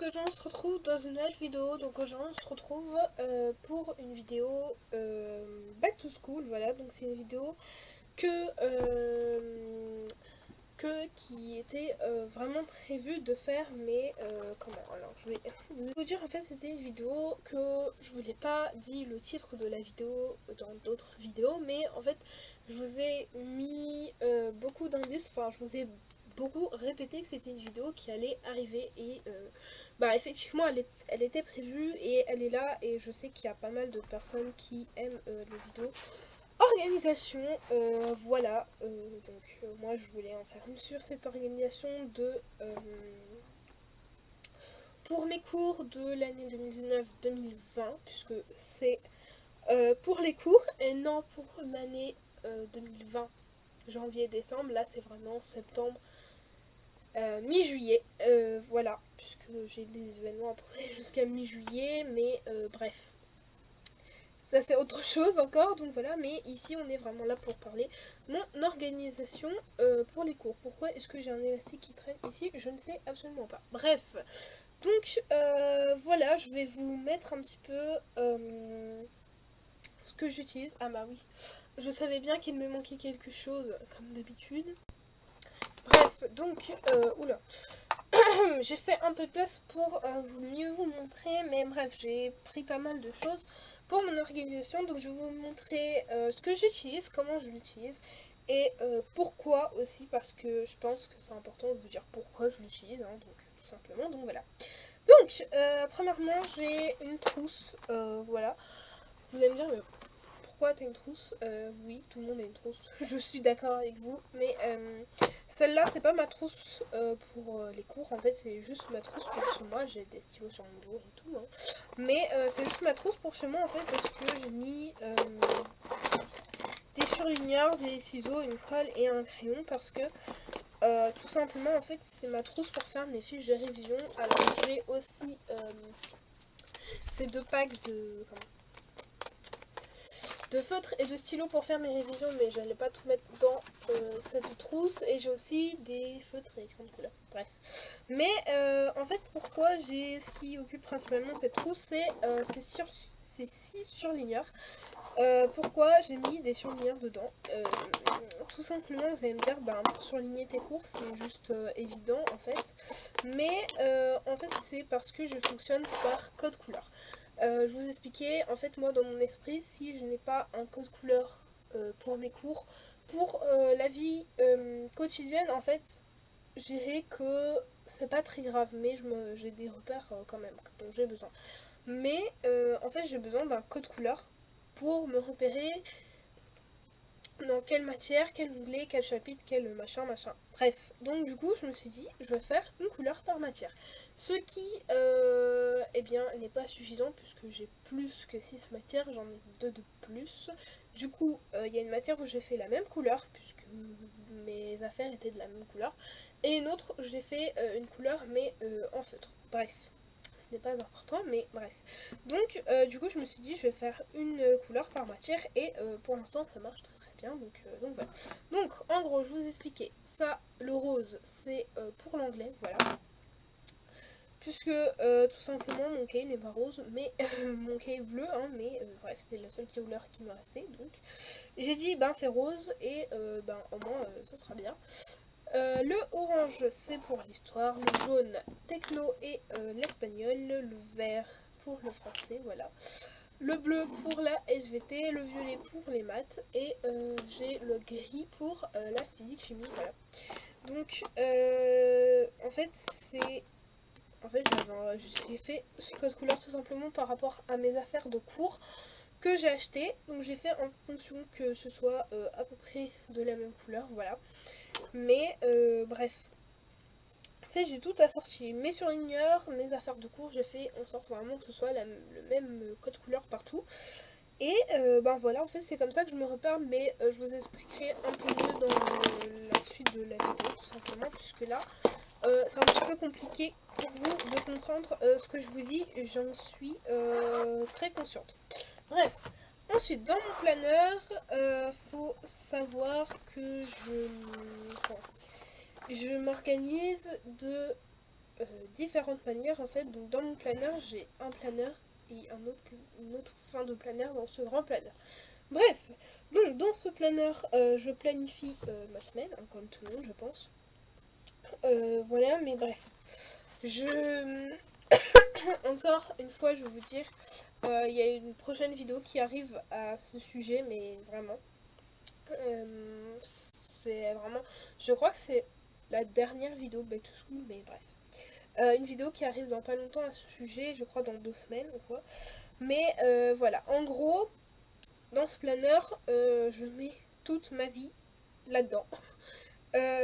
aujourd'hui on se retrouve dans une nouvelle vidéo. Donc aujourd'hui on se retrouve pour une vidéo Back to School. Voilà, donc c'est une vidéo que, qui était vraiment prévue de faire, mais comment, alors je vais vous dire, en fait c'était une vidéo que je vous ai pas dit le titre de la vidéo dans d'autres vidéos, mais en fait je vous ai mis beaucoup d'indices, enfin je vous ai beaucoup répété que c'était une vidéo qui allait arriver, et bah effectivement elle était prévue et elle est là, et je sais qu'il y a pas mal de personnes qui aiment les vidéos organisation. Voilà, donc moi je voulais en faire une sur cette organisation de pour mes cours de l'année 2019-2020, puisque c'est pour les cours et non pour l'année 2020 janvier-décembre. Là c'est vraiment septembre, mi-juillet, voilà, puisque j'ai des événements après jusqu'à mi-juillet, mais bref, ça c'est autre chose encore. Donc voilà, mais ici on est vraiment là pour parler mon organisation pour les cours. Pourquoi est-ce que j'ai un élastique qui traîne ici? Je ne sais absolument pas. Bref, donc voilà, je vais vous mettre un petit peu ce que j'utilise. Ah bah oui, je savais bien qu'il me manquait quelque chose comme d'habitude. Bref, donc oula, j'ai fait un peu de place pour mieux vous montrer, mais bref, j'ai pris pas mal de choses pour mon organisation. Donc je vais vous montrer ce que j'utilise, comment je l'utilise, et pourquoi aussi, parce que je pense que c'est important de vous dire pourquoi je l'utilise, hein, donc tout simplement. Donc voilà. Donc premièrement, j'ai une trousse, voilà. Vous allez me dire, mais pourquoi t'as une trousse? Oui, tout le monde a une trousse, je suis d'accord avec vous, mais celle-là, c'est pas ma trousse pour les cours, en fait, c'est juste ma trousse pour chez moi. J'ai des stylos sur mon dos et tout, hein. Mais c'est juste ma trousse pour chez moi, en fait, parce que j'ai mis des surligneurs, des ciseaux, une colle et un crayon, parce que tout simplement, en fait, c'est ma trousse pour faire mes fiches de révision. Alors, j'ai aussi ces deux packs de feutres et de stylos pour faire mes révisions, mais je n'allais pas tout mettre dans cette trousse. Et j'ai aussi des feutres et crayons de couleur, bref. Mais en fait, pourquoi j'ai ce qui occupe principalement cette trousse, c'est ces 6 surligneurs. Pourquoi j'ai mis des surligneurs dedans? Tout simplement, vous allez me dire, ben, pour surligner tes cours, c'est juste évident en fait. Mais en fait, c'est parce que je fonctionne par code couleur. Je vous expliquais, en fait, moi dans mon esprit, si je n'ai pas un code couleur pour mes cours, pour la vie quotidienne, en fait, je dirais que c'est pas très grave, mais j'ai des repères quand même dont j'ai besoin. Mais en fait, j'ai besoin d'un code couleur pour me repérer dans quelle matière, quel onglet, quel chapitre, quel machin, machin. Bref, donc du coup, je me suis dit, je vais faire une couleur par matière. Ce qui, eh bien, n'est pas suffisant puisque j'ai plus que 6 matières, j'en ai 2 de plus. Du coup, il y a une matière où j'ai fait la même couleur puisque mes affaires étaient de la même couleur. Et une autre, j'ai fait une couleur mais en feutre. Bref, ce n'est pas important, mais bref. Donc, du coup, je me suis dit, je vais faire une couleur par matière, et pour l'instant, ça marche très très bien. Donc voilà. Donc, en gros, je vous expliquais ça. Le rose, c'est pour l'anglais, voilà. Puisque tout simplement, mon cahier n'est pas rose, mais mon cahier est bleu, hein, mais bref, c'est la seule couleur qui me restait. Donc, j'ai dit, ben c'est rose, et ben au moins, ça sera bien. Le orange, c'est pour l'histoire, le jaune techno et l'espagnol, le vert pour le français, voilà. Le bleu pour la SVT, le violet pour les maths, et j'ai le gris pour la physique chimie, voilà. Donc en fait j'ai fait ce code couleur tout simplement par rapport à mes affaires de cours que j'ai acheté. Donc j'ai fait en fonction que ce soit à peu près de la même couleur, voilà. Mais bref, en fait j'ai tout assorti, mes surligneurs, mes affaires de cours, j'ai fait en sorte vraiment que ce soit le même code couleur partout. Et ben voilà, en fait c'est comme ça que je me repère, mais je vous expliquerai un peu mieux dans la suite de la vidéo, tout simplement, puisque là c'est un petit peu compliqué pour vous de comprendre ce que je vous dis, j'en suis très consciente. Bref, ensuite dans mon planeur, faut savoir que je m'organise de différentes manières en fait. Donc dans mon planeur, j'ai un planeur et une autre fin de planeur dans ce grand planeur. Bref, donc dans ce planeur, je planifie ma semaine, hein, comme tout le monde je pense. Voilà, mais bref. Je... Encore une fois, je vais vous dire, il y a une prochaine vidéo qui arrive à ce sujet, mais vraiment. C'est vraiment... Je crois que c'est la dernière vidéo Back to School, mais bref. Une vidéo qui arrive dans pas longtemps à ce sujet, je crois dans 2 semaines ou quoi. Mais voilà, en gros, dans ce planeur, je mets toute ma vie là-dedans.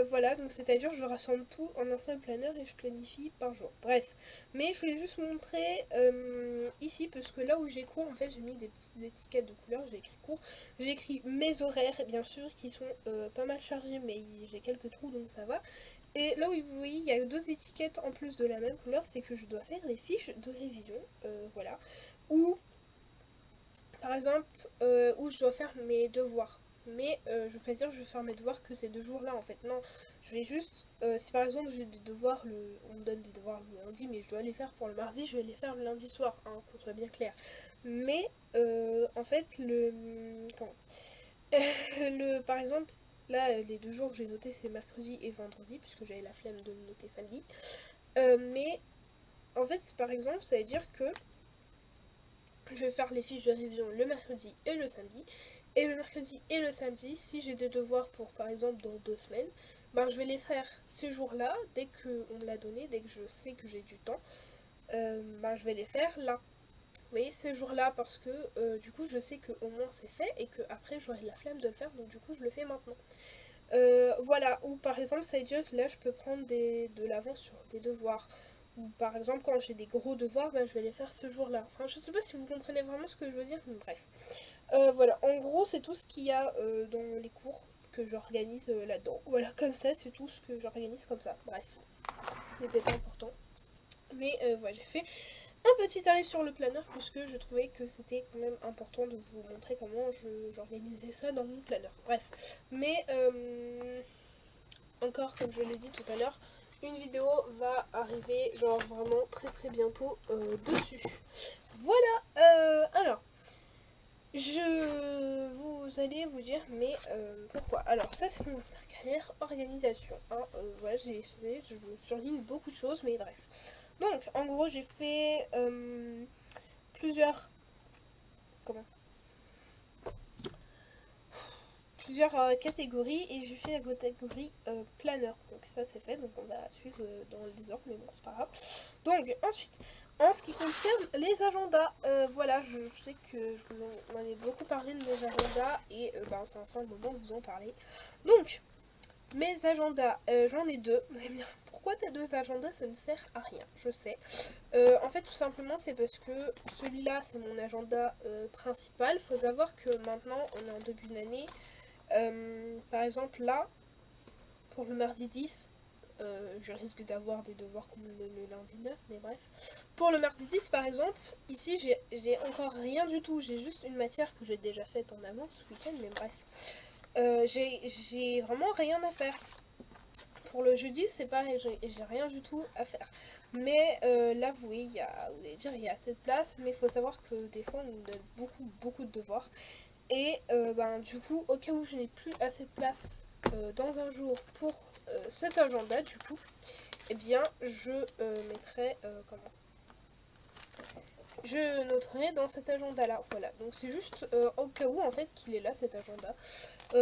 Voilà, donc c'est-à-dire je rassemble tout en un seul planeur et je planifie par jour. Bref, mais je voulais juste montrer ici, parce que là où j'ai cours, en fait j'ai mis des petites étiquettes de couleurs, j'ai écrit cours. J'ai écrit mes horaires, bien sûr, qui sont pas mal chargés, mais j'ai quelques trous, donc ça va. Et là où vous voyez, il y a 2 étiquettes en plus de la même couleur, c'est que je dois faire des fiches de révision, voilà. Ou, par exemple, où je dois faire mes devoirs. Mais je veux pas dire que je vais faire mes devoirs que ces 2 jours-là, en fait. Non, je vais juste, si par exemple j'ai des devoirs, on me donne des devoirs le lundi, mais je dois les faire pour le mardi, je vais les faire le lundi soir, hein, qu'on soit bien clair. Mais, en fait, comment par exemple, là, les 2 jours que j'ai notés, c'est mercredi et vendredi, puisque j'avais la flemme de le noter samedi. Mais, en fait, par exemple, ça veut dire que je vais faire les fiches de révision le mercredi et le samedi. Et le mercredi et le samedi, si j'ai des devoirs pour, par exemple, dans 2 semaines, ben, je vais les faire ces jours-là, dès qu'on me l'a donné, dès que je sais que j'ai du temps, ben, je vais les faire là. Vous voyez, ces jours-là, parce que du coup, je sais qu'au moins c'est fait et que après j'aurai la flemme de le faire, donc du coup, je le fais maintenant. Voilà, ou par exemple, ça veut dire que là, je peux prendre de l'avance sur des devoirs. Ou par exemple, quand j'ai des gros devoirs, ben, je vais les faire ce jour-là. Enfin, je sais pas si vous comprenez vraiment ce que je veux dire, mais bref. Voilà, en gros, c'est tout ce qu'il y a dans les cours que j'organise là-dedans. Voilà, comme ça, c'est tout ce que j'organise comme ça. Bref, c'était pas important. Mais voilà, j'ai fait un petit arrêt sur le planeur puisque je trouvais que c'était quand même important de vous montrer comment j'organisais ça dans mon planeur. Bref, mais encore comme je l'ai dit tout à l'heure, une vidéo va arriver genre vraiment très très bientôt dessus. Voilà, alors, vous allez vous dire mais pourquoi? Alors ça c'est mon carrière organisation. Hein. Voilà, je surligne beaucoup de choses mais bref. Donc, en gros, j'ai fait plusieurs, comment, plusieurs catégories et j'ai fait la catégorie planeur. Donc ça c'est fait, donc on va suivre dans le désordre, mais bon c'est pas grave. Donc ensuite, en ce qui concerne les agendas, voilà, je sais que je vous en ai beaucoup parlé de mes agendas et ben, c'est enfin le moment de vous en parler. Donc, mes agendas, j'en ai 2. Pourquoi t'as 2 agendas? Ça ne sert à rien, je sais. En fait, tout simplement, c'est parce que celui-là, c'est mon agenda principal. Faut savoir que maintenant, on est en début d'année. Par exemple, là, pour le mardi 10, je risque d'avoir des devoirs comme le lundi 9, mais bref. Pour le mardi 10, par exemple, ici, j'ai encore rien du tout. J'ai juste une matière que j'ai déjà faite en avance ce week-end, mais bref. J'ai vraiment rien à faire. Pour le jeudi, c'est pareil, j'ai rien du tout à faire. Mais là, vous voyez, vous allez dire, il y a assez de place, mais il faut savoir que des fois, on nous donne beaucoup de devoirs. Et ben, du coup, au cas où je n'ai plus assez de place dans un jour pour cet agenda, du coup, eh bien, je mettrai, comment je noterai dans cet agenda là, voilà, donc c'est juste au cas où en fait qu'il est là cet agenda.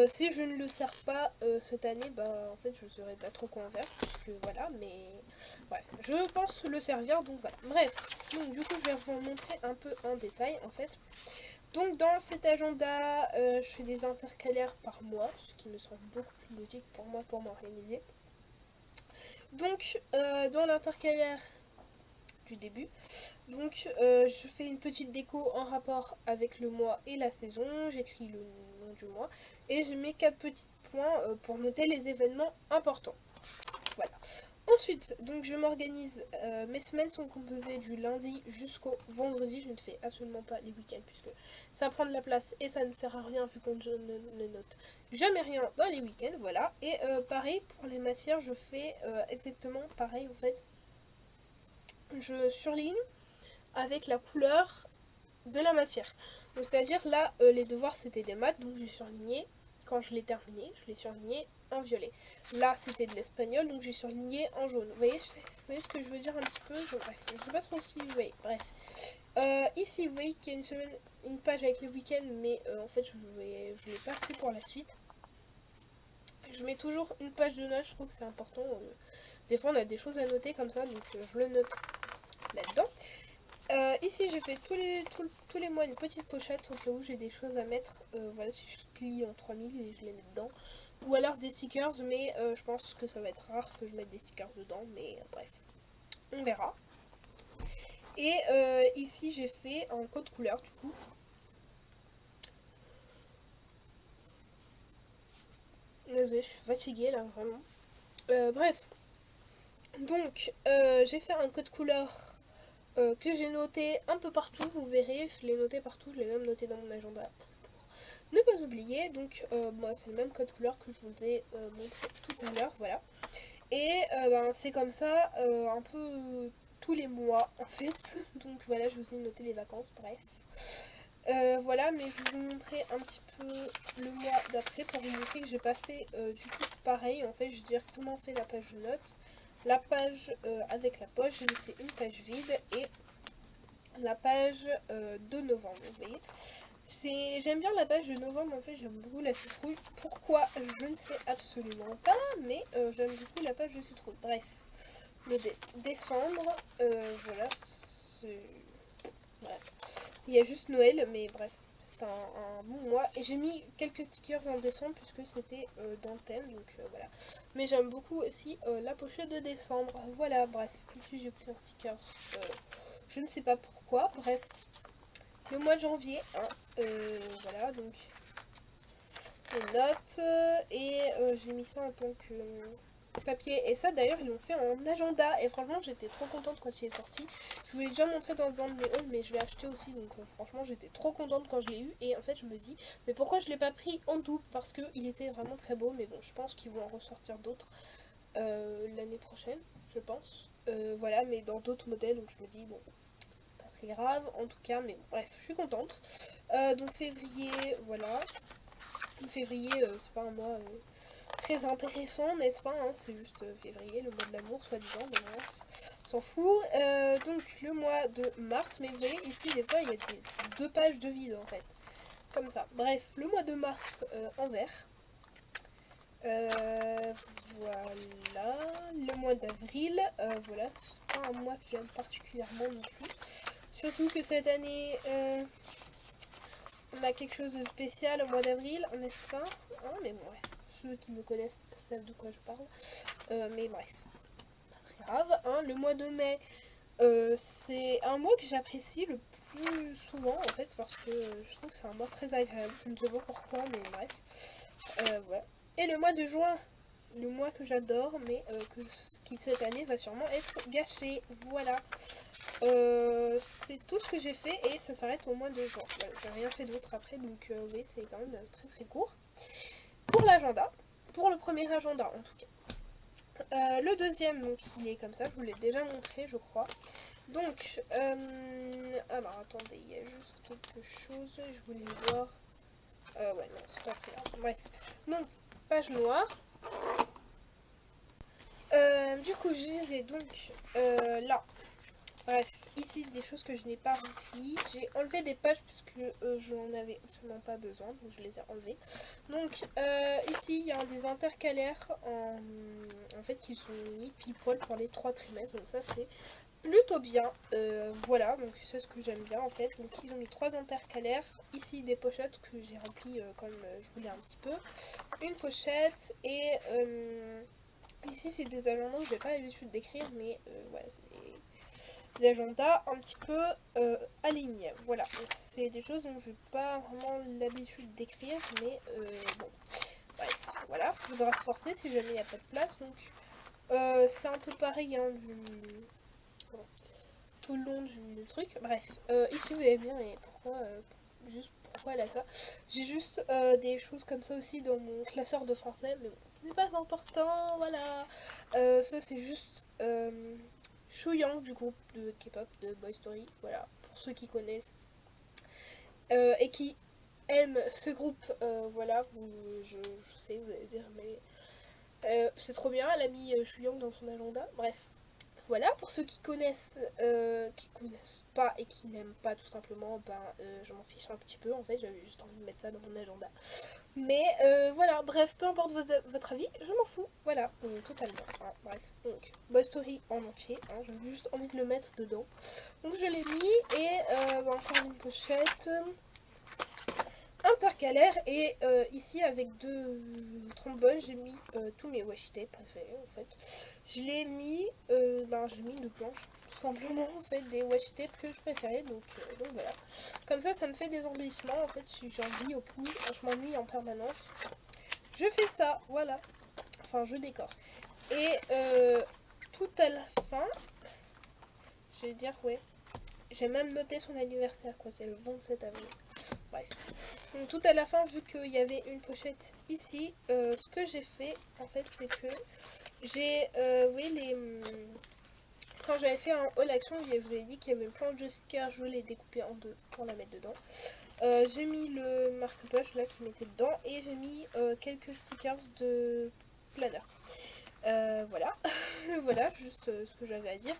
Si je ne le sers pas cette année, bah en fait je ne saurais pas trop quoi en faire, puisque voilà, mais bref, je pense le servir, donc voilà. Bref, donc du coup je vais vous montrer un peu en détail en fait. Donc dans cet agenda, je fais des intercalaires par mois, ce qui me semble beaucoup plus logique pour moi pour m'organiser. Donc dans l'intercalaire du début, donc je fais une petite déco en rapport avec le mois et la saison, j'écris le nom du mois et je mets 4 petits points pour noter les événements importants. Voilà. Ensuite, donc je m'organise, mes semaines sont composées du lundi jusqu'au vendredi, je ne fais absolument pas les week-ends puisque ça prend de la place et ça ne sert à rien vu qu'on ne note jamais rien dans les week-ends, voilà. Et pareil pour les matières, je fais exactement pareil en fait je surligne avec la couleur de la matière. Donc c'est-à-dire là, les devoirs c'était des maths, donc j'ai surligné, quand je l'ai terminé, je l'ai surligné en violet. Là c'était de l'espagnol, donc j'ai surligné en jaune. Vous voyez ce que je veux dire un petit peu? Bref, je sais pas trop si vous voyez, bref. Ici vous voyez qu'il y a une page avec les week-ends, mais en fait je l'ai pas fait pour la suite. Je mets toujours une page de notes, je trouve que c'est important. Des fois on a des choses à noter comme ça, donc je le note là-dedans. Ici j'ai fait tous les mois une petite pochette au cas où j'ai des choses à mettre. Voilà, si je plie en 3000 et je les mets dedans. Ou alors des stickers, mais je pense que ça va être rare que je mette des stickers dedans. Mais bref, on verra. Et ici j'ai fait un code couleur du coup. Désolée, je suis fatiguée là vraiment. Bref, donc j'ai fait un code couleur que j'ai noté un peu partout, vous verrez, je l'ai noté partout, je l'ai même noté dans mon agenda pour ne pas oublier. Donc moi c'est le même code couleur que je vous ai montré tout à l'heure, voilà. Et ben, c'est comme ça un peu tous les mois en fait. Donc voilà, je vous ai noté les vacances, bref. Voilà, mais je vais vous montrer un petit peu le mois d'après pour vous montrer que j'ai pas fait du tout pareil. En fait, j'ai directement fait la page de notes, la page avec la poche, j'ai laissé une page vide et la page de novembre, vous voyez. J'aime bien la page de novembre, en fait j'aime beaucoup la citrouille. Pourquoi? Je ne sais absolument pas, mais j'aime beaucoup la page de citrouille. Bref, le décembre, voilà, voilà. Il y a juste Noël, mais bref, c'est un bon mois. Et j'ai mis quelques stickers en décembre puisque c'était dans le thème, donc voilà. Mais j'aime beaucoup aussi la pochette de décembre. Voilà, bref, ici j'ai pris un sticker. Je ne sais pas pourquoi, bref. Le mois de janvier, hein, voilà, donc les notes, et j'ai mis ça en tant que papier. Et ça d'ailleurs ils l'ont fait en agenda et franchement j'étais trop contente quand il est sorti. Je vous l'ai déjà montré dans un de mes hauls, mais je l'ai acheté aussi, donc franchement j'étais trop contente quand je l'ai eu. Et en fait je me dis mais pourquoi je l'ai pas pris en double, parce qu'il était vraiment très beau. Mais bon, je pense qu'ils vont en ressortir d'autres l'année prochaine, je pense. Voilà, mais dans d'autres modèles, donc je me dis bon, c'est grave en tout cas, mais bref, je suis contente. Donc février, voilà. Février, c'est pas un mois très intéressant, n'est-ce pas, hein, c'est juste février, le mois de l'amour, soi-disant, mais bref, on s'en fout. Donc le mois de mars, mais vous voyez ici, des fois, il y a deux pages de vide, en fait, comme ça. Bref, le mois de mars en vert. Voilà, le mois d'avril, voilà, c'est pas un mois que j'aime particulièrement non plus. Surtout que cette année, on a quelque chose de spécial au mois d'avril, n'est-ce pas? Hein, mais bref, ceux qui me connaissent savent de quoi je parle. Mais bref, pas très grave. Hein. Le mois de mai, c'est un mois que j'apprécie le plus souvent en fait, parce que je trouve que c'est un mois très agréable. Je ne sais pas pourquoi, mais bref. Voilà. Et le mois de juin, le mois que j'adore, mais qui cette année va sûrement être gâché. Voilà. C'est tout ce que j'ai fait et ça s'arrête au mois de juin. Voilà, j'ai rien fait d'autre après, donc oui, c'est quand même très très court. Pour l'agenda, pour le premier agenda en tout cas. Le deuxième, donc il est comme ça, je vous l'ai déjà montré, je crois. Donc, alors attendez, il y a juste quelque chose, je voulais voir. Ouais, non, c'est pas très grave. Bref, donc, page noire. Du coup, je disais donc là. Bref, ici des choses que je n'ai pas remplies. J'ai enlevé des pages puisque je n'en avais absolument pas besoin, donc je les ai enlevées. Donc ici il y a des intercalaires en fait qui sont mis pile poil pour les 3 trimestres, donc ça c'est plutôt bien. Voilà, donc c'est ce que j'aime bien en fait. Donc ils ont mis 3 intercalaires. Ici des pochettes que j'ai remplies comme je voulais un petit peu. Une pochette et ici c'est des agendas où j'ai pas l'habitude d'écrire, mais voilà, c'est des agendas un petit peu alignés. Voilà, donc c'est des choses dont je n'ai pas vraiment l'habitude d'écrire, mais bon, bref, voilà, il faudra se forcer si jamais il n'y a pas de place. Donc c'est un peu pareil hein, tout le long du truc. Bref, ici vous allez bien, et pourquoi juste pourquoi là ça. J'ai juste des choses comme ça aussi dans mon classeur de français, mais bon, ce n'est pas important, voilà. Ça c'est juste Shuyang du groupe de K-pop de Boy Story, voilà, pour ceux qui connaissent et qui aiment ce groupe, voilà, je sais, vous allez dire, mais c'est trop bien, elle a mis Shuyang dans son agenda, bref. Voilà, pour ceux qui connaissent pas et qui n'aiment pas tout simplement, ben je m'en fiche un petit peu en fait, j'avais juste envie de mettre ça dans mon agenda. Mais voilà, bref, peu importe votre avis, je m'en fous, voilà, totalement. Hein, bref, donc, Boy Story en entier, hein, j'avais juste envie de le mettre dedans. Donc je l'ai mis et ben, encore une pochette intercalaire et ici avec deux trombones j'ai mis tous mes washi tape préférés en fait. Je l'ai mis, j'ai mis une planche tout simplement en fait des washi tape que je préférais donc voilà. Comme ça me fait des embellissements en fait si j'ai envie au coup, je m'ennuie en permanence. Je fais ça, voilà. Enfin je décore. Et tout à la fin, je vais dire ouais. J'ai même noté son anniversaire quoi, c'est le 27 avril. Bref. Donc tout à la fin, vu qu'il y avait une pochette ici, ce que j'ai fait en fait c'est que j'ai, vous voyez quand j'avais fait un haul action, je vous ai dit qu'il y avait plein de stickers, je l'ai découpé en deux pour la mettre dedans. J'ai mis le marque-page là qui mettait dedans et j'ai mis quelques stickers de planeur. Voilà, voilà juste ce que j'avais à dire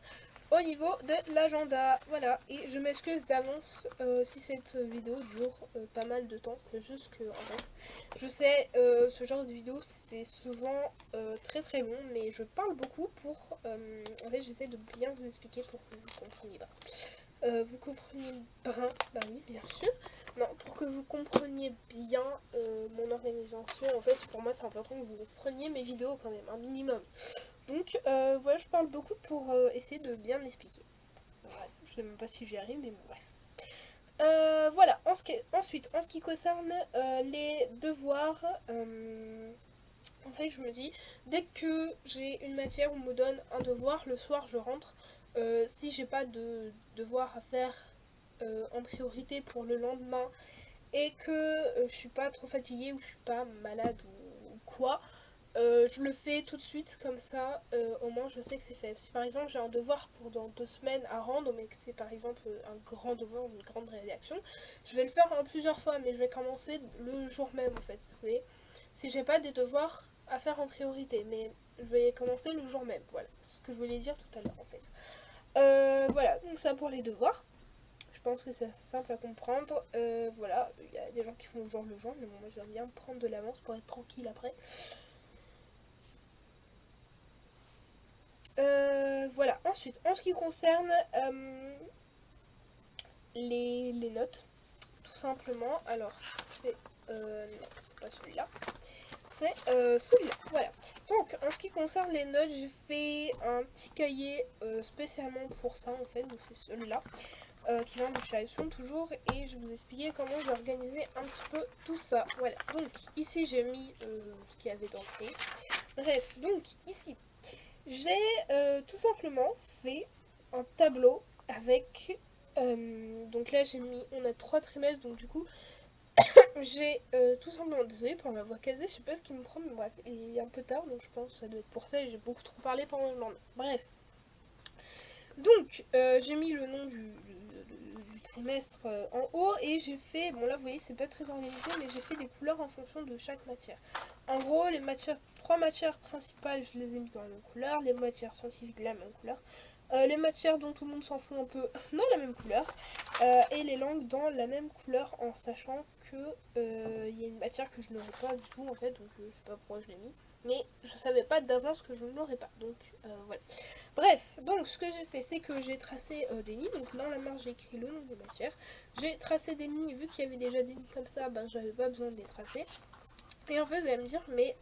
au niveau de l'agenda, voilà, et je m'excuse d'avance si cette vidéo dure pas mal de temps, c'est juste que en fait, je sais, ce genre de vidéo c'est souvent très très long, mais je parle beaucoup pour, en fait j'essaie de bien vous expliquer pour que vous compreniez bien. Vous compreniez bien, bah oui bien sûr, non, pour que vous compreniez bien mon organisation, en fait pour moi c'est important que vous compreniez mes vidéos quand même, un minimum. Donc voilà, je parle beaucoup pour essayer de bien l'expliquer. Bref, je sais même pas si j'y arrive, mais bon, bref. Voilà, ensuite, en ce qui concerne les devoirs, en fait, je me dis, dès que j'ai une matière où on me donne un devoir, le soir je rentre. Si j'ai pas de devoir à faire en priorité pour le lendemain et que je suis pas trop fatiguée ou je suis pas malade ou quoi, je le fais tout de suite comme ça, au moins je sais que c'est fait. Si par exemple j'ai un devoir pour dans 2 semaines à rendre, mais que c'est par exemple un grand devoir, une grande rédaction, je vais le faire en plusieurs fois, mais je vais commencer le jour même en fait. Vous voyez, si j'ai pas des devoirs à faire en priorité, mais je vais commencer le jour même. Voilà, c'est ce que je voulais dire tout à l'heure en fait. Voilà, donc ça pour les devoirs. Je pense que c'est assez simple à comprendre. Voilà, il y a des gens qui font le jour, mais bon, moi j'aime bien prendre de l'avance pour être tranquille après. Voilà, ensuite, en ce qui concerne les notes, tout simplement, alors, c'est non, c'est pas celui-là, c'est celui-là, voilà. Donc, en ce qui concerne les notes, j'ai fait un petit cahier spécialement pour ça, en fait, donc c'est celui-là, qui vient de chez Action toujours, et je vais vous expliquer comment j'ai organisé un petit peu tout ça, voilà. Donc, ici, j'ai mis ce qu'il y avait dans le fait. Bref, donc, ici, j'ai tout simplement fait un tableau avec donc là j'ai mis, on a 3 trimestres, donc du coup j'ai tout simplement, désolée pour ma voix casée, je sais pas ce qui me prend, mais bref, il est un peu tard donc je pense que ça doit être pour ça et j'ai beaucoup trop parlé pendant le lendemain. Bref, donc j'ai mis le nom du trimestre en haut et j'ai fait, bon là vous voyez c'est pas très organisé, mais j'ai fait des couleurs en fonction de chaque matière. En gros, les matières, 3 matières principales, je les ai mis dans la même couleur, les matières scientifiques la même couleur, les matières dont tout le monde s'en fout un peu dans la même couleur, et les langues dans la même couleur, en sachant que il y a une matière que je n'aurais pas du tout en fait, donc je sais pas pourquoi je l'ai mis, mais je savais pas d'avance que je ne l'aurais pas, donc voilà. Bref, donc ce que j'ai fait, c'est que j'ai tracé des lignes, donc dans la marge j'ai écrit le nom des matières, j'ai tracé des lignes, vu qu'il y avait déjà des lignes comme ça, ben j'avais pas besoin de les tracer. Et en fait, vous allez me dire, mais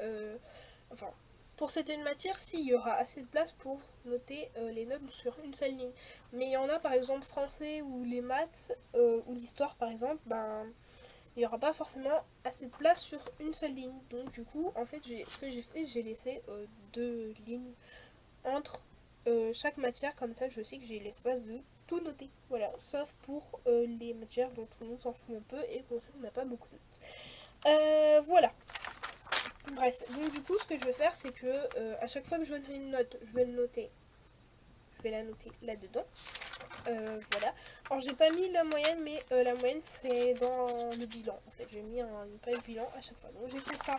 enfin, pour cette matière, si, il y aura assez de place pour noter les notes sur une seule ligne. Mais il y en a, par exemple, français ou les maths ou l'histoire, par exemple, ben, il n'y aura pas forcément assez de place sur une seule ligne. Donc, du coup, en fait, ce que j'ai fait, j'ai laissé 2 lignes entre chaque matière, comme ça, je sais que j'ai l'espace de tout noter. Voilà, sauf pour les matières dont tout le monde s'en fout un peu et qu'on sait qu'on n'a pas beaucoup de notes. Voilà. Bref, donc du coup, ce que je vais faire, c'est que à chaque fois que je donnerai une note, je vais le noter. Je vais la noter là-dedans. Voilà. Alors j'ai pas mis la moyenne, mais la moyenne c'est dans le bilan en fait. J'ai mis une page bilan à chaque fois. Donc j'ai fait ça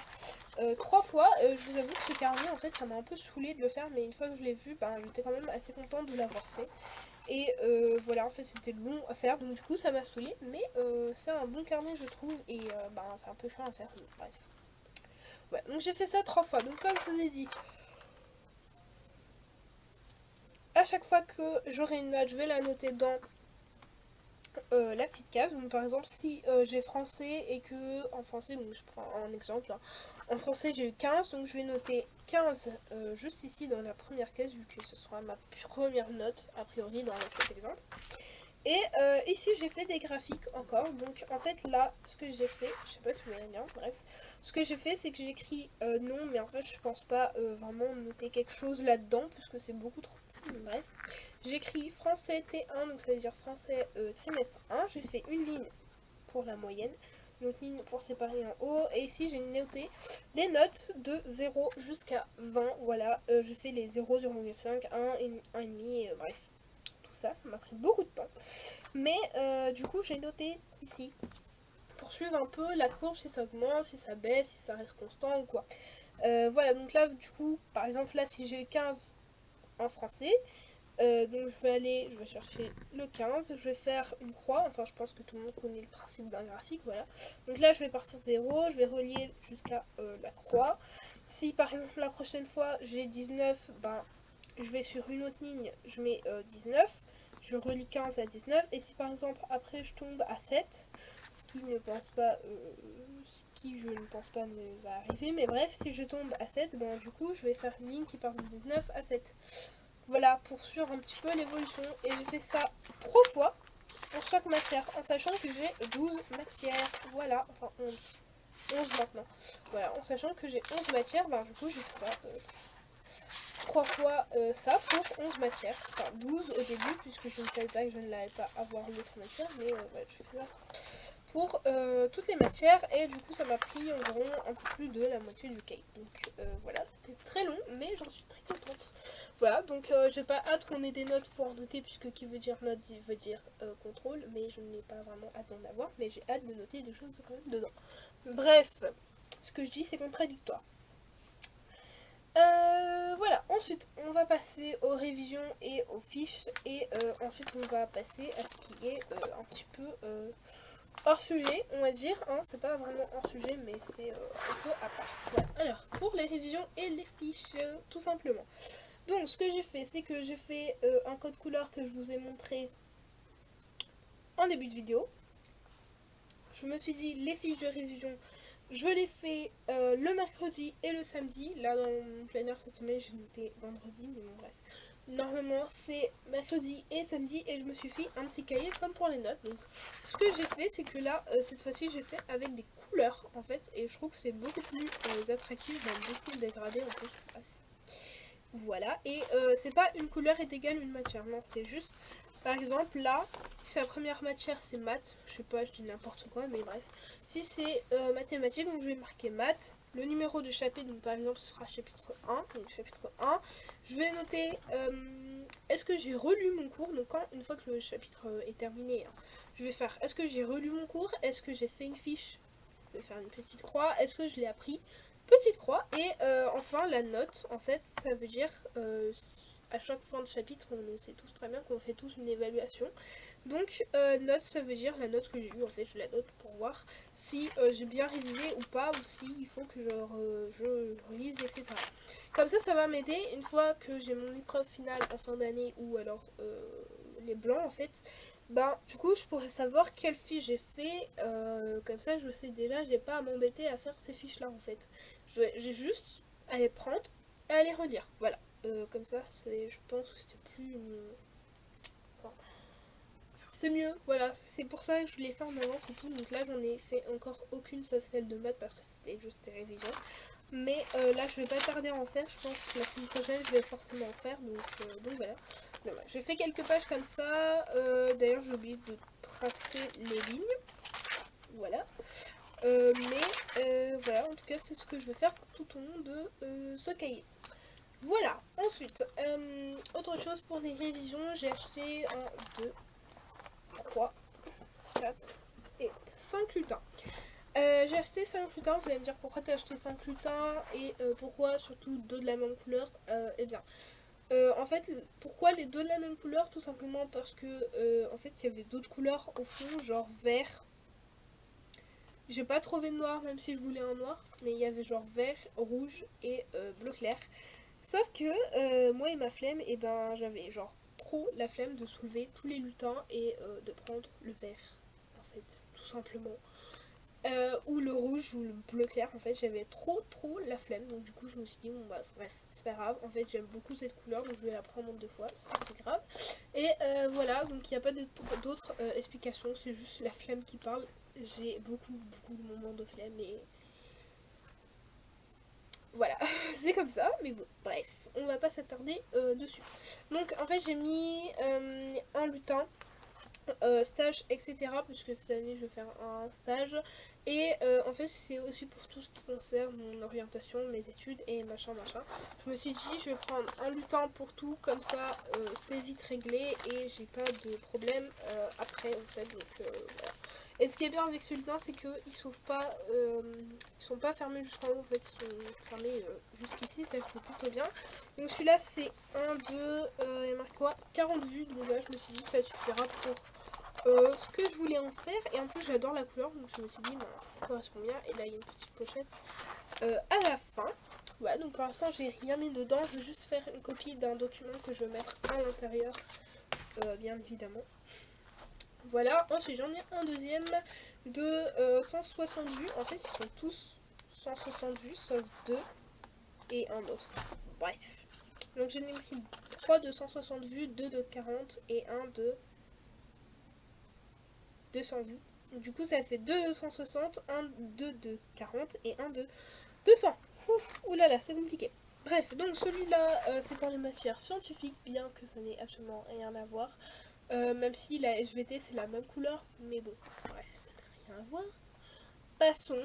3 fois. Je vous avoue que ce carnet en fait ça m'a un peu saoulé de le faire, mais une fois que je l'ai vu, ben, j'étais quand même assez contente de l'avoir fait. Et voilà, en fait c'était long à faire, donc du coup ça m'a saoulé, mais c'est un bon carnet je trouve, et ben, c'est un peu chiant à faire, mais bref. Ouais, donc j'ai fait ça 3 fois, donc comme je vous ai dit, à chaque fois que j'aurai une note, je vais la noter dans la petite case. Donc par exemple si j'ai français et que en français, donc je prends un exemple hein. En français j'ai eu 15, donc je vais noter 15 juste ici dans la première case, vu que ce sera ma première note a priori dans cet exemple. Et ici j'ai fait des graphiques encore, donc en fait là ce que j'ai fait, je sais pas si vous voyez bien, bref, ce que j'ai fait c'est que j'écris non, mais en fait je pense pas vraiment noter quelque chose là-dedans, puisque c'est beaucoup trop petit, mais bref. J'écris français T1, donc ça veut dire français trimestre 1, j'ai fait une ligne pour la moyenne, une autre ligne pour séparer en haut, et ici j'ai noté les notes de 0 jusqu'à 20, voilà, je fais les 0, 0,5, 1, 1,5, bref. Ça m'a pris beaucoup de temps, mais du coup j'ai noté ici pour suivre un peu la courbe, si ça augmente, si ça baisse, si ça reste constant ou quoi. Voilà, donc là du coup par exemple là si j'ai 15 en français, donc je vais chercher le 15, je vais faire une croix, enfin je pense que tout le monde connaît le principe d'un graphique, voilà. Donc là je vais partir de 0, je vais relier jusqu'à la croix. Si par exemple la prochaine fois j'ai 19, ben je vais sur une autre ligne, je mets 19, je relie 15 à 19, et si par exemple après je tombe à 7, ce qui ne pense pas, ce qui je ne pense pas ne va arriver, mais bref, si je tombe à 7, ben du coup je vais faire une ligne qui part de 19 à 7. Voilà, pour suivre un petit peu l'évolution, et j'ai fait ça 3 fois pour chaque matière, en sachant que j'ai 12 matières, voilà, enfin 11 maintenant, voilà, en sachant que j'ai 11 matières, ben du coup j'ai fait ça 3 fois ça pour 11 matières, enfin 12 au début puisque je ne savais pas que je ne l'allais pas avoir l'autre matière, mais ouais, je fais ça pour toutes les matières, et du coup ça m'a pris environ un peu plus de la moitié du cake, donc voilà, c'était très long mais j'en suis très contente. Voilà, donc j'ai pas hâte qu'on ait des notes pour noter, puisque qui veut dire note veut dire contrôle, mais je n'ai pas vraiment hâte d'en avoir, mais j'ai hâte de noter des choses quand même dedans. Bref, ce que je dis c'est contradictoire. Voilà, ensuite on va passer aux révisions et aux fiches, et ensuite on va passer à ce qui est un petit peu hors sujet, on va dire, hein. C'est pas vraiment hors sujet, mais c'est un peu à part. Voilà. Alors, pour les révisions et les fiches, tout simplement. Donc ce que j'ai fait, c'est que j'ai fait un code couleur que je vous ai montré en début de vidéo. Je me suis dit, les fiches de révision, je les fais le mercredi et le samedi. Là, dans mon planner cette semaine, j'ai noté vendredi, mais bon, bref. Normalement, c'est mercredi et samedi, et je me suis fait un petit cahier comme pour les notes. Donc, ce que j'ai fait, c'est que là, cette fois-ci, j'ai fait avec des couleurs, en fait, et je trouve que c'est beaucoup plus attractif, j'aime beaucoup le dégradé en plus. Bref. Voilà, et c'est pas une couleur est égale une matière, non, c'est juste, par exemple, là, si la première matière c'est maths, je sais pas, je dis n'importe quoi, mais bref, si c'est mathématiques, donc je vais marquer maths, le numéro du chapitre, donc par exemple ce sera chapitre 1, donc chapitre 1, je vais noter, est-ce que j'ai relu mon cours, donc une fois que le chapitre est terminé, hein, je vais faire, est-ce que j'ai relu mon cours, est-ce que j'ai fait une fiche, je vais faire une petite croix, est-ce que je l'ai appris, petite croix, et enfin la note, en fait, ça veut dire à chaque fin de chapitre, on sait tous très bien qu'on fait tous une évaluation. Donc note, ça veut dire la note que j'ai eue, en fait, je la note pour voir si j'ai bien révisé ou pas, ou si il faut que je relise, etc. Comme ça va m'aider une fois que j'ai mon épreuve finale en fin d'année, ou alors les blancs, en fait. Ben, du coup, je pourrais savoir quelle fiche j'ai fait, comme ça je sais déjà, j'ai pas à m'embêter à faire ces fiches là en fait. J'ai juste à les prendre et à les relire, voilà. Comme ça, je pense que c'était plus enfin, c'est mieux, voilà. C'est pour ça que je l'ai fait en avance et tout. Donc là, j'en ai fait encore aucune sauf celle de maths parce que c'était juste des révisions. Mais là, je vais pas tarder à en faire. Je pense que la semaine prochaine, je vais forcément en faire. Donc voilà. Voilà. J'ai fait quelques pages comme ça. D'ailleurs, j'ai oublié de tracer les lignes. Voilà. Mais voilà, en tout cas, c'est ce que je vais faire tout au long de ce cahier. Voilà, ensuite, autre chose pour les révisions, j'ai acheté 1, 2, 3, 4 et 5 lutins. J'ai acheté 5 lutins, vous allez me dire pourquoi t'as acheté 5 lutins et pourquoi surtout 2 de la même couleur. Eh bien, en fait, pourquoi les 2 de la même couleur? Tout simplement parce que en fait, il y avait d'autres couleurs au fond, genre vert. J'ai pas trouvé de noir, même si je voulais un noir, mais il y avait genre vert, rouge et bleu clair. Sauf que moi et ma flemme, et ben j'avais genre trop la flemme de soulever tous les lutins et de prendre le vert, en fait, tout simplement. Ou le rouge ou le bleu clair, en fait j'avais trop la flemme, donc du coup je me suis dit bon bah bref c'est pas grave, en fait j'aime beaucoup cette couleur donc je vais la prendre 2 fois, c'est pas très grave. Et voilà, donc il n'y a pas d'autres explications, c'est juste la flemme qui parle. J'ai beaucoup de moments de flemme et voilà, c'est comme ça, mais bon, bref, on va pas s'attarder dessus. Donc en fait j'ai mis un lutin, stage, etc. Puisque cette année je vais faire un stage. Et en fait c'est aussi pour tout ce qui concerne mon orientation, mes études et machin. Je me suis dit je vais prendre un lutin pour tout, comme ça c'est vite réglé et j'ai pas de problème après en fait. Donc voilà. Et ce qui est bien avec ce lutin, c'est qu'ils s'ouvrent pas, ils sont pas fermés jusqu'en haut, en fait ils sont fermés jusqu'ici, c'est plutôt bien. Donc celui-là c'est 1, 2, il y a marqué quoi, 40 vues, donc là je me suis dit ça suffira pour ce que je voulais en faire. Et en plus j'adore la couleur, donc je me suis dit bah, ça correspond bien. Et là il y a une petite pochette à la fin. Voilà, donc pour l'instant j'ai rien mis dedans, je vais juste faire une copie d'un document que je vais mettre à l'intérieur, bien évidemment. Voilà, ensuite j'en ai un deuxième de 160 vues. En fait ils sont tous 160 vues sauf 2 et un autre. Bref. Donc j'en ai pris 3 de 160 vues, 2 de 40 et un de 200 vues. Du coup ça fait 2 de 160, 1 de 40 et un de 200. Oulala, c'est compliqué. Bref, donc celui-là c'est pour les matières scientifiques, bien que ça n'ait absolument rien à voir. Même si la SVT c'est la même couleur, mais bon, bref, ça n'a rien à voir. Passons.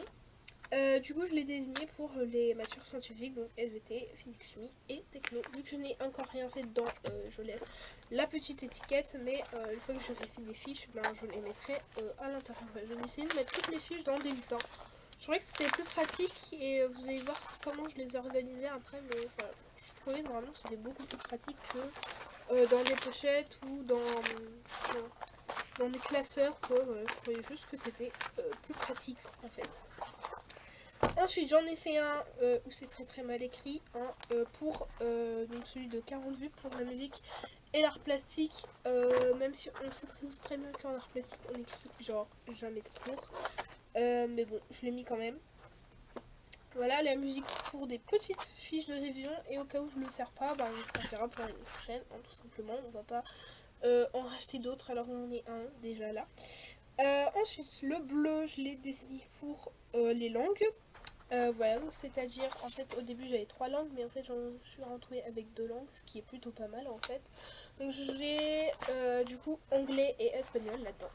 Du coup, je l'ai désigné pour les matières scientifiques, donc SVT, physique, chimie et techno. Vu que je n'ai encore rien fait dedans, je laisse la petite étiquette, mais une fois que j'aurai fait des fiches, ben, je les mettrai à l'intérieur. Je vais essayer de mettre toutes les fiches dans des lutins. Je trouvais que c'était plus pratique et vous allez voir comment je les ai organisées après, mais voilà, je trouvais vraiment que c'était beaucoup plus pratique que dans des pochettes ou dans des classeurs, quoi. Je trouvais juste que c'était plus pratique en fait. Ensuite j'en ai fait un où c'est très mal écrit, pour donc celui de 40 vues pour la musique et l'art plastique, même si on sait très bien qu'en art plastique on écrit genre jamais de cours, mais bon je l'ai mis quand même. Voilà, la musique pour des petites fiches de révision, et au cas où je ne le sers pas, bah, on servira pour l'année prochaine, hein, tout simplement. On va pas en racheter d'autres alors on en est un déjà là. Ensuite le bleu je l'ai dessiné pour les langues. Voilà, c'est-à-dire en fait au début j'avais 3 langues, mais en fait j'en suis retrouvée avec 2 langues, ce qui est plutôt pas mal en fait. Donc j'ai du coup anglais et espagnol là-dedans.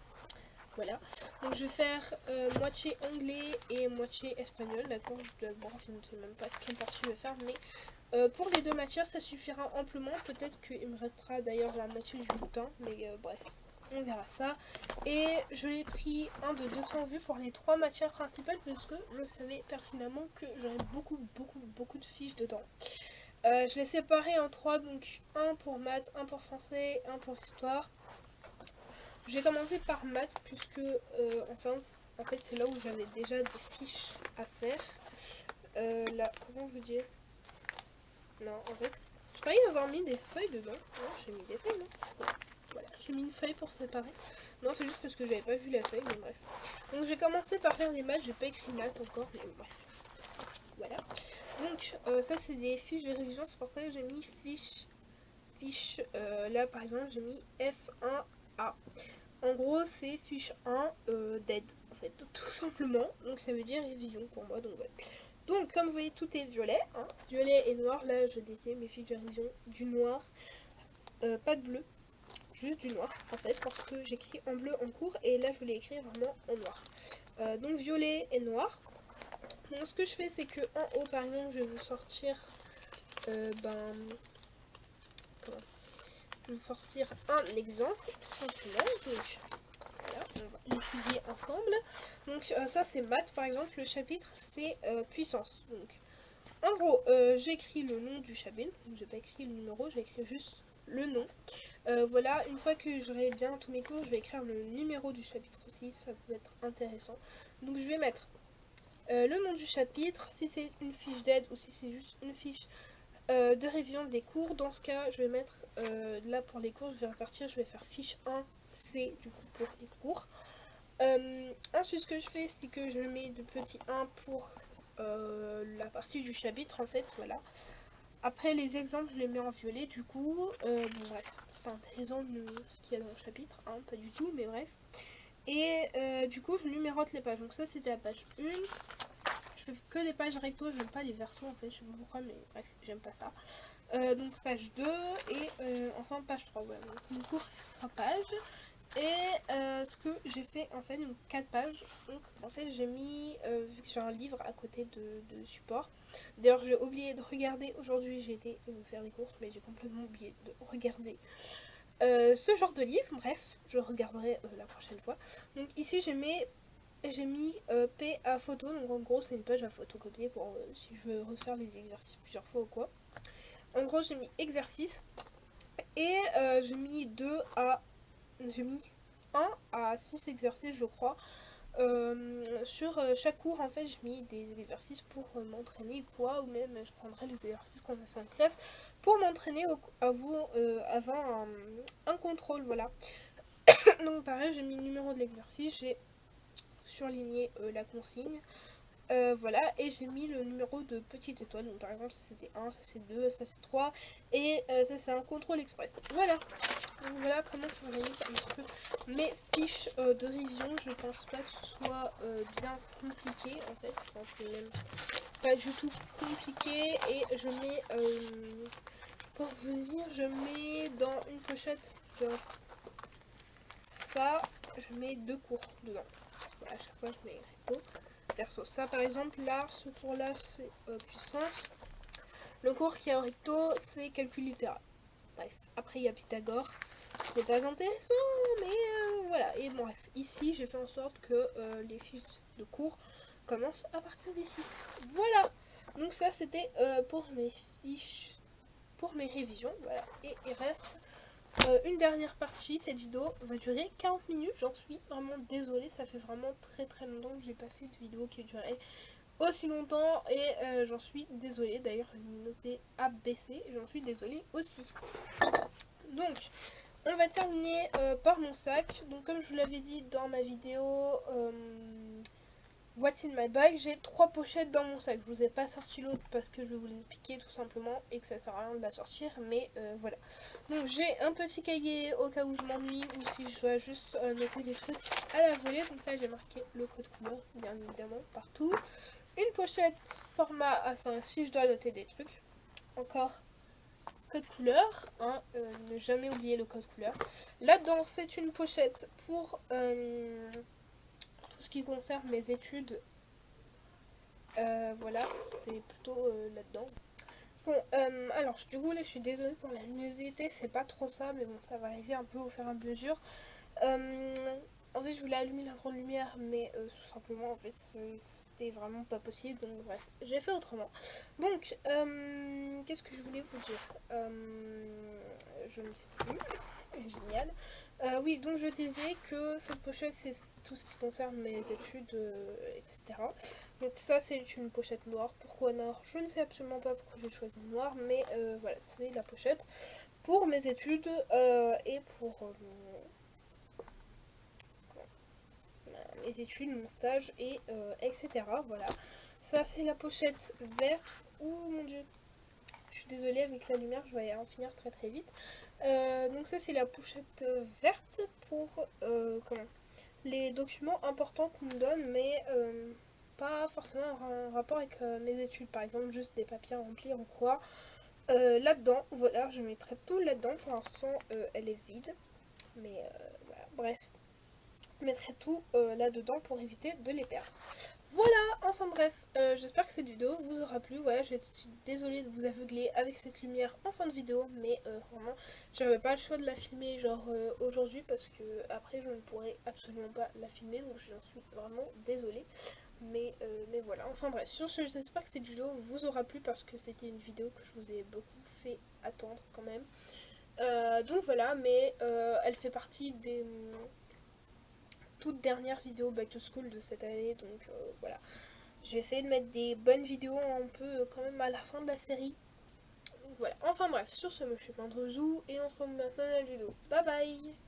Voilà, donc je vais faire moitié anglais et moitié espagnol, d'accord. D'abord je ne sais même pas quelle partie je vais faire, mais pour les 2 matières ça suffira amplement. Peut-être qu'il me restera d'ailleurs la moitié du lutin, mais bref, on verra ça. Et je l'ai pris un de 200 vues pour les 3 matières principales, parce que je savais pertinemment que j'aurais beaucoup de fiches dedans. Je l'ai séparé en 3, donc un pour maths, un pour français, un pour histoire. J'ai commencé par maths puisque en fait c'est là où j'avais déjà des fiches à faire. Là, comment vous dire? Non, en fait, je croyais avoir mis des feuilles dedans. Non, j'ai mis des feuilles, non? Voilà, j'ai mis une feuille pour séparer. Non, c'est juste parce que j'avais pas vu la feuille, mais bref. Donc j'ai commencé par faire des maths, j'ai pas écrit maths encore, mais bref. Voilà. Donc ça c'est des fiches de révision, c'est pour ça que j'ai mis fiche. Là par exemple j'ai mis F1A. En gros, c'est fiche 1 d'aide, en fait, tout simplement. Donc ça veut dire révision pour moi, donc voilà. Donc, comme vous voyez, tout est violet, hein, violet et noir. Là, je dessine mes fiches de révision du noir, pas de bleu, juste du noir, en fait, parce que j'écris en bleu en cours, et là, je voulais écrire vraiment en noir. Donc, violet et noir. Donc, ce que je fais, c'est que en haut, par exemple, je vais vous sortir comment, je vais vous sortir un exemple tout simplement. Donc voilà, on va l'étudier ensemble. Donc ça c'est maths par exemple, le chapitre c'est puissance. Donc en gros, j'ai écrit le nom du chapitre, donc j'ai pas écrit le numéro, j'ai écrit juste le nom. Voilà, une fois que j'aurai bien tous mes cours, je vais écrire le numéro du chapitre aussi, ça peut être intéressant. Donc je vais mettre le nom du chapitre, si c'est une fiche d'aide ou si c'est juste une fiche de révision des cours. Dans ce cas, je vais mettre, là pour les cours, je vais repartir, je vais faire fiche 1C du coup pour les cours. Ensuite, ce que je fais, c'est que je mets de petit 1 pour la partie du chapitre en fait, voilà. Après les exemples, je les mets en violet du coup. Bon bref, c'est pas intéressant ce qu'il y a dans le chapitre, hein, pas du tout, mais bref. Et du coup, je numérote les pages. Donc ça, c'était la page 1. Je fais que les pages recto, j'aime pas les versos en fait, je sais pas pourquoi, mais bref, j'aime pas ça. Donc page 2 et enfin page 3. Ouais, donc mon cours fait 3 pages. Et ce que j'ai fait en fait, donc 4 pages. Donc en fait, j'ai mis, vu que j'ai un livre à côté de support. D'ailleurs, j'ai oublié de regarder. Aujourd'hui, j'ai été faire des courses, mais j'ai complètement oublié de regarder ce genre de livre. Bref, je regarderai la prochaine fois. Donc ici, j'ai mis P à photo, donc en gros c'est une page à photocopier pour si je veux refaire les exercices plusieurs fois ou quoi. En gros j'ai mis exercice et j'ai mis 1 à 6 exercices je crois. Sur chaque cours en fait j'ai mis des exercices pour m'entraîner quoi, ou même je prendrai les exercices qu'on a fait en classe pour m'entraîner avant un contrôle, voilà. Donc pareil, j'ai mis le numéro de l'exercice, j'ai surligné la consigne, voilà, et j'ai mis le numéro de petite étoile. Donc par exemple ça c'était 1, ça c'est 2, ça c'est 3 et ça c'est un contrôle express. Voilà, donc voilà comment s'organise un petit peu mes fiches de révision. Je pense pas que ce soit bien compliqué en fait, enfin, c'est même pas du tout compliqué. Et je mets pour vous dire, je mets dans une pochette genre ça, je mets 2 cours dedans. Voilà, à chaque fois je mets recto, verso. Ça par exemple, là, ce cours là c'est puissance. Le cours qui est en recto c'est calcul littéral. Bref, après il y a Pythagore, c'est pas intéressant, mais voilà. Et bref, ici j'ai fait en sorte que les fiches de cours commencent à partir d'ici. Voilà, donc ça c'était pour mes fiches, pour mes révisions, voilà. Et il reste une dernière partie. Cette vidéo va durer 40 minutes, j'en suis vraiment désolée, ça fait vraiment très longtemps que j'ai pas fait de vidéo qui durait aussi longtemps et j'en suis désolée. D'ailleurs j'ai noté ABC, j'en suis désolée aussi. Donc on va terminer par mon sac. Donc comme je vous l'avais dit dans ma vidéo What's in my bag, j'ai 3 pochettes dans mon sac. Je vous ai pas sorti l'autre parce que je vais vous l'expliquer tout simplement et que ça sert à rien de la sortir, mais voilà. Donc j'ai un petit cahier au cas où je m'ennuie ou si je dois juste noter des trucs à la volée. Donc là j'ai marqué le code couleur bien évidemment partout. Une pochette format A5 si je dois noter des trucs. Encore code couleur, hein, ne jamais oublier le code couleur. Là-dedans c'est une pochette pour tout ce qui concerne mes études. Voilà, c'est plutôt là-dedans. Bon, alors du coup là je suis désolée pour la luminosité, c'est pas trop ça, mais bon ça va arriver un peu au fur et à mesure. En fait je voulais allumer la grande lumière, mais tout simplement en fait c'était vraiment pas possible, donc bref, j'ai fait autrement. Donc, qu'est-ce que je voulais vous dire, je ne sais plus. Génial. Oui, donc je disais que cette pochette c'est tout ce qui concerne mes études, etc. Donc ça c'est une pochette noire. Pourquoi noire? Je ne sais absolument pas pourquoi j'ai choisi noir, mais voilà, c'est la pochette pour mes études et pour mes études, mon stage et etc. Voilà. Ça c'est la pochette verte. Ouh mon dieu, je suis désolée avec la lumière, je vais en finir très vite. Donc ça c'est la pochette verte pour les documents importants qu'on me donne, mais pas forcément en rapport avec mes études, par exemple juste des papiers à remplir ou quoi. Là-dedans, voilà, je mettrai tout là-dedans. Pour l'instant elle est vide, mais voilà, bref, je mettrai tout là-dedans pour éviter de les perdre. Voilà, enfin bref, j'espère que cette vidéo vous aura plu. Voilà, je suis désolée de vous aveugler avec cette lumière en fin de vidéo, mais vraiment, j'avais pas le choix de la filmer genre aujourd'hui parce que après je ne pourrais absolument pas la filmer, donc j'en suis vraiment désolée. Mais voilà, enfin bref, sur ce, j'espère que cette vidéo vous aura plu parce que c'était une vidéo que je vous ai beaucoup fait attendre quand même. Donc voilà, mais elle fait partie des toutes dernières vidéos back to school de cette année, donc voilà. J'ai essayé de mettre des bonnes vidéos un peu quand même à la fin de la série. Donc voilà, enfin bref, sur ce, moi je suis Pandrezou et on se retrouve maintenant dans la vidéo. Bye bye.